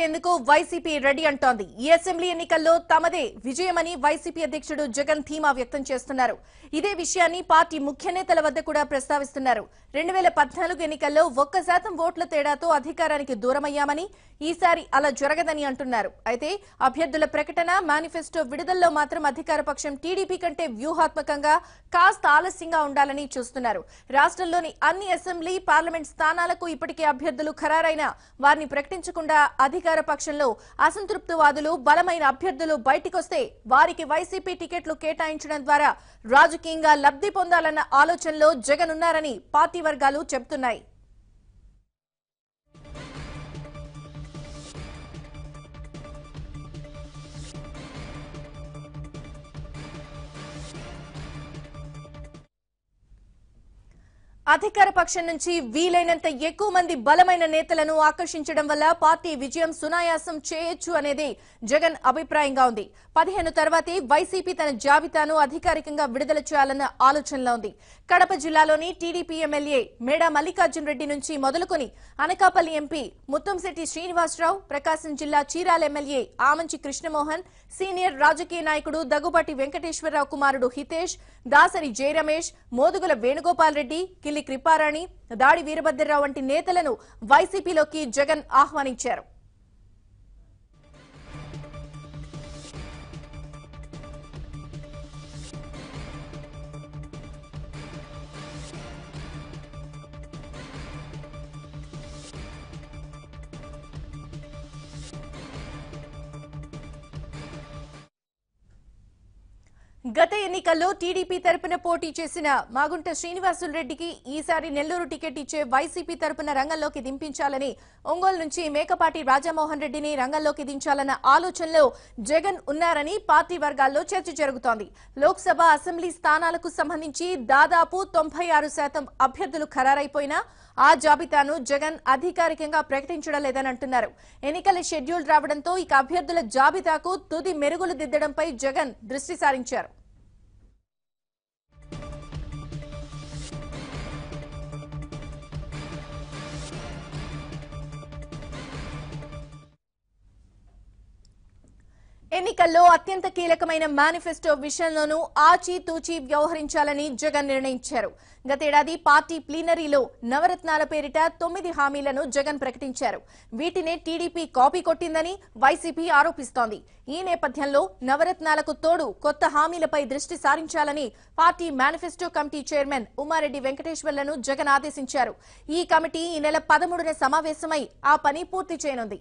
ఎందుకు YCP ready అంటోంది. ఈ అసెంబ్లీ ఎన్నికల్లో తమదే విజయమని వైసీపీ అధ్యక్షుడు జగన్ ధీమా వ్యక్తం చేస్తున్నారు. ఇదే విషయాన్ని పార్టీ ముఖ్య నేతల వద్ద కూడా ప్రస్తావిస్తున్నారు. 2014 ఎన్నికల్లో 1% ఓట్ల తేడాతో అధికారానికి దూరమయ్యామని, ఈసారి అలా జరగదని అంటున్నారు. అయితే అభ్యర్థుల ప్రకటన, మేనిఫెస్టో విడుదలలో మాత్రం అధికార పక్షం టీడీపీ కంటే వ్యూహాత్మకంగా కాస్త ఆలస్యంగా ఉండాలని చూస్తున్నారు. రాష్ట్రంలోని అన్ని అసెంబ్లీ, పార్లమెంట్ స్థానాలకు ఇప్పటికే అభ్యర్థులు ఖరారైన వారిని ప్రకటించకుండా అధికార పక్షంలో అసంతృప్తివాదులు, బలమైన అభ్యర్థులు బయటికొస్తే వారికి వైసీపీ టికెట్లు కేటాయించడం ద్వారా రాజకీయంగా లబ్ధి పొందాలన్న ఆలోచనలో జగన్ ఉన్నారని పార్టీ వర్గాలు చెబుతున్నాయి. అధికార పక్షం నుంచి వీలైనంత ఎక్కువ మంది బలమైన నేతలను ఆకర్షించడం వల్ల పార్టీ విజయం సునాయాసం చేయొచ్చు అనేది జగన్ అభిప్రాయంగా ఉంది. 15 తర్వాతే వైసీపీ తన జాబితాను అధికారికంగా విడుదల చేయాలన్న ఆలోచనలో ఉంది. కడప జిల్లాలోని టీడీపీ ఎమ్మెల్యే మేడా మల్లికార్జున్ రెడ్డి నుంచి మొదలుకొని అనకాపల్లి ఎంపీ ముత్తంశెట్టి శ్రీనివాసరావు, ప్రకాశం జిల్లా చీరాల ఎమ్మెల్యే ఆమంచి కృష్ణమోహన్, సీనియర్ రాజకీయ నాయకుడు దగ్గుబాటి వెంకటేశ్వరరావు కుమారుడు హితేష్, దాసరి జయరమేష్, మోదుగుల వేణుగోపాల్ రెడ్డి, కిల్లి కృపారాణి, దాడి వీరభద్రరావు వంటి నేతలను వైసీపీలోకి జగన్ ఆహ్వానించారు. గత ఎన్నికల్లో టీడీపీ తరపున పోటీ చేసిన మాగుంట శ్రీనివాసులు రెడ్డికి ఈసారి నెల్లూరు టికెట్ ఇచ్చే వైసీపీ తరపున రంగంలోకి దింపించాలని, ఒంగోలు నుంచి మేకపాటి రాజమోహన్ రెడ్డిని రంగంలోకి దించాలన్న ఆలోచనలో జగన్ ఉన్నారని పార్టీ వర్గాల్లో చర్చ జరుగుతోంది. లోక్సభ, అసెంబ్లీ స్థానాలకు సంబంధించి దాదాపు 96% అభ్యర్థులు ఖరారైపోయినా ఆ జాబితాను జగన్ అధికారికంగా ప్రకటించడం లేదని అంటున్నారు. ఎన్నికల షెడ్యూల్ రావడంతో ఇక అభ్యర్థుల జాబితాకు తుది మెరుగులు దిద్దడంపై జగన్ దృష్టి సారించారు. ఎన్నికల్లో అత్యంత కీలకమైన మేనిఫెస్టో విషయంలోనూ ఆచితూచి వ్యవహరించాలని జగన్ నిర్ణయించారు. గతేడాది పార్టీ ప్లీనరీలో నవరత్నాల పేరిట 9 హామీలను జగన్ ప్రకటించారు. వీటినే టీడీపీ కాపీ కొట్టిందని వైసీపీ ఆరోపిస్తోంది. ఈ నేపథ్యంలో నవరత్నాలకు తోడు కొత్త హామీలపై దృష్టి సారించాలని party manifesto committee chairman Ummareddy వెంకటేశ్వర్లను జగన్ ఆదేశించారు. ఈ కమిటీ ఈ నెల 13న సమావేశమై ఆ పని పూర్తి చేయనుంది.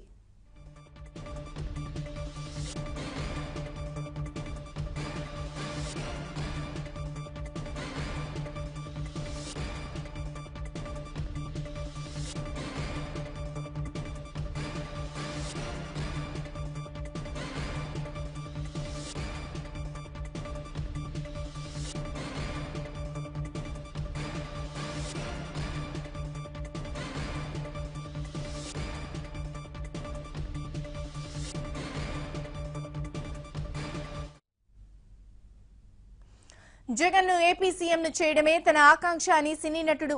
జగన్ ను ఏపీ సీఎం ను చేయడమే తన ఆకాంక్ష అని సినీ నటుడు